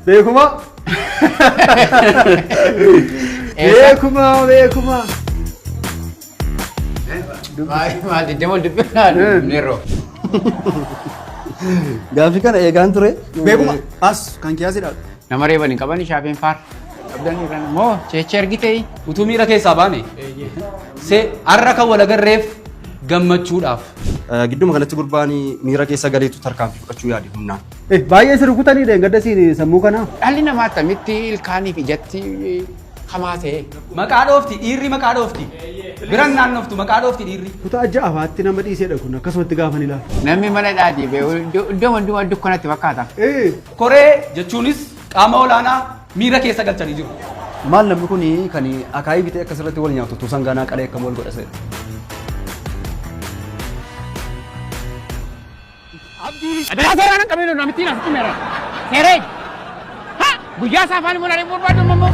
Beekuma. Beekuma. Maal deemoo dubbifnaa nero. Gaaffii kana eegaan ture. Beekuma as kan kiyaasidha. Nama reebanii qabanii shaafeen faar. Abdanii kan moo cheechee argitee Utuu miira keessaa baane. See har'a kan wal agarreef gammachuudhaaf. Gidduma kanatti gurbaanii miira keessa galeetu tarkaanfii fudhachuu yaade humnaan. Baay'ee si rukutanii gadda siin sammuu kana. dhalli namaa akkamitti ilkaaniif ijatti hamaa ta'e. Maqaa dhoofti dhiirri maqaa dhoofti. Biraan naannoftu maqaa dhoofti dhiirri. Kutaa ja'a afaatti nama dhiisedha kun akkasumatti gaafan ilaala. Namni mana dhaadhii iddoo hundumaa dukkanatti fakkaata. Koree jechuunis qaama olaanaa miira keessa galchanii jiru. Maal namni kun kan akaayii bitee akkasirratti wal nyaatu utuu sangaanaa qalee akkam wal godhase. Adaraa seeraan qabee namitti nasitti meera. Seeree. Ha guyyaa saafaan immoo naree barbaadu mammoo.